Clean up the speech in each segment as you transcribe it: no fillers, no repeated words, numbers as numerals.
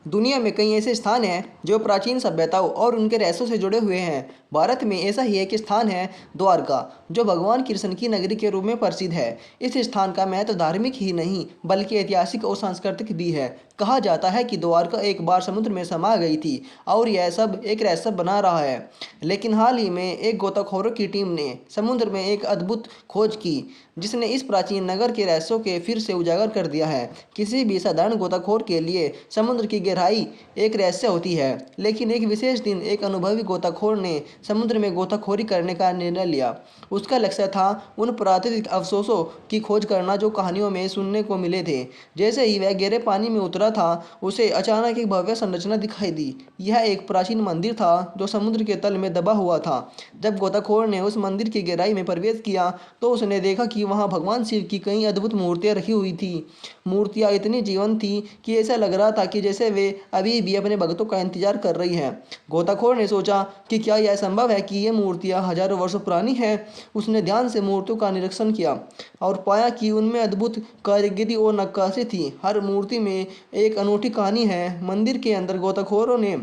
दुनिया में कई ऐसे स्थान हैं जो प्राचीन सभ्यताओं और उनके रहस्यों से जुड़े हुए हैं। भारत में ऐसा ही एक स्थान है द्वारका, जो भगवान कृष्ण की नगरी के रूप में प्रसिद्ध है। इस स्थान का महत्व धार्मिक ही नहीं बल्कि ऐतिहासिक और सांस्कृतिक भी है। कहा जाता है कि द्वारका एक बार समुद्र में समा गई थी और यह सब एक रहस्य बना रहा है। लेकिन हाल ही में एक गोताखोरों की टीम ने समुद्र में एक अद्भुत खोज की, जिसने इस प्राचीन नगर के रहस्यों के फिर से उजागर कर दिया है। किसी भी साधारण गोताखोर के लिए समुद्र की गहराई एक रहस्य होती है, लेकिन एक विशेष दिन एक अनुभवी गोताखोर ने समुद्र में गोताखोरी करने का निर्णय लिया। उसका लक्ष्य था उन प्राकृतिक अवशेषों की खोज करना जो कहानियों में सुनने को मिले थे। जैसे ही वह गहरे पानी में उतरा था, उसे अचानक एक भव्य संरचना दिखाई दी। यह एक प्राचीन मंदिर था जो समुद्र के तल में दबा हुआ था। जब गोताखोर ने उस मंदिर की गहराई में प्रवेश किया तो उसने देखा कि वहां भगवान शिव की कई अद्भुत मूर्तियां रखी हुई थी। मूर्तियां इतनी जीवंत थी कि ऐसा लग रहा था कि जैसे वे अभी भी अपने भक्तों का इंतजार कर रही हैं। गोताखोर ने सोचा कि क्या यह संभव है कि ये मूर्तियां हजारों वर्षों पुरानी हैं। उसने ध्यान से मूर्तियों का निरीक्षण किया और पाया कि उनमें अद्भुत कारीगरी और नक्काशी थी। हर मूर्ति में एक अनूठी कहानी है। मंदिर के अंदर गोताखोरों ने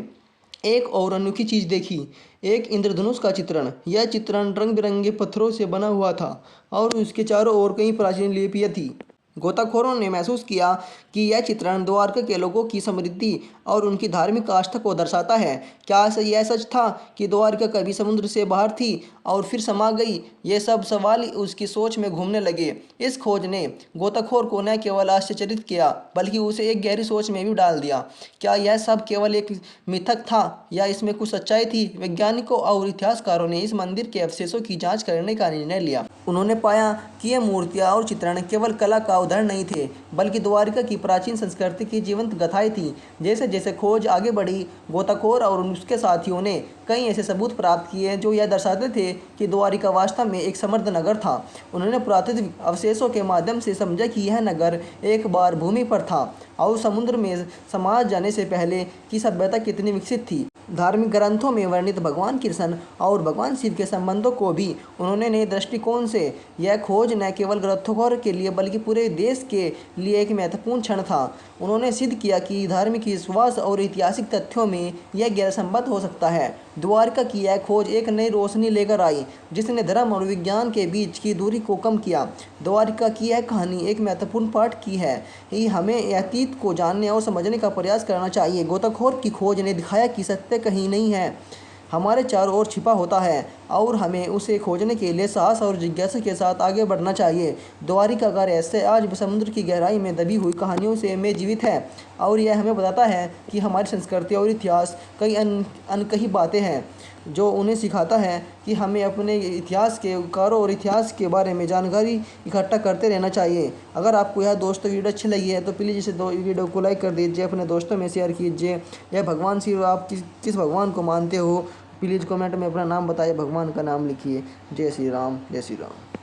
एक और अनोखी चीज देखी, एक इंद्रधनुष का चित्रण। यह चित्रण रंग बिरंगे पत्थरों से बना हुआ था और उसके चारों ओर कई प्राचीन लिपियां थी। गोताखोरों ने महसूस किया कि यह चित्रण द्वारका के लोगों की समृद्धि और उनकी धार्मिक आस्था को दर्शाता है। क्या यह सच था कि द्वारका कभी समुद्र से बाहर थी और फिर समा गई? ये सब सवाल उसकी सोच में घूमने लगे। इस खोज ने गोताखोर को न केवल आश्चर्यचकित किया बल्कि उसे एक गहरी सोच में भी डाल दिया। क्या यह सब केवल एक मिथक था या इसमें कुछ सच्चाई थी? वैज्ञानिकों और इतिहासकारों ने इस मंदिर के अवशेषों की जांच करने का निर्णय लिया। उन्होंने पाया कि ये मूर्तियां और चित्रण केवल कला का उदाहरण नहीं थे बल्कि द्वारका की प्राचीन संस्कृति की जीवंत गाथाएं थीं। जैसे जैसे खोज आगे बढ़ी, गोताखोर और उसके साथियों ने कई ऐसे सबूत प्राप्त किए जो यह दर्शाते थे कि द्वारिका वास्तव में एक समृद्ध नगर था। उन्होंने पुरातत्व अवशेषों के माध्यम से समझा कि यह नगर एक बार भूमि पर था और समुद्र में समा जाने से पहले की सभ्यता कितनी विकसित थी। धार्मिक ग्रंथों में वर्णित भगवान कृष्ण और भगवान शिव के संबंधों को भी उन्होंने नए दृष्टिकोण से। यह खोज न केवल ग्रंथों के लिए बल्कि पूरे देश के लिए एक महत्वपूर्ण क्षण था। उन्होंने सिद्ध किया कि धार्मिक विश्वास और ऐतिहासिक तथ्यों में यह गैर संबद्ध हो सकता है। द्वारका की यह खोज एक नई रोशनी लेकर आई जिसने धर्म और विज्ञान के बीच की दूरी को कम किया। द्वारका की यह कहानी एक महत्वपूर्ण पाठ की है कि हमें अतीत को जानने और समझने का प्रयास करना चाहिए। गोताखोर की खोज ने दिखाया कि सत्य कहीं नहीं है, हमारे चारों ओर छिपा होता है और हमें उसे खोजने के लिए साहस और जिज्ञासा के साथ आगे बढ़ना चाहिए। द्वारिका का रहस्य आज समुद्र की गहराई में दबी हुई कहानियों से में जीवित है और यह हमें बताता है कि हमारी संस्कृति और इतिहास कई अनकही बातें हैं जो उन्हें सिखाता है कि हमें अपने इतिहास के कारों और इतिहास के बारे में जानकारी इकट्ठा करते रहना चाहिए। अगर आपको यह दोस्तों वीडियो अच्छी लगी है तो प्लीज़ इसे वीडियो को लाइक कर दीजिए, अपने दोस्तों में शेयर कीजिए। यह भगवान शिव, आप किस भगवान को मानते हो प्लीज़ कमेंट में अपना नाम बताइए, भगवान का नाम लिखिए। जय श्री राम, जय श्री राम।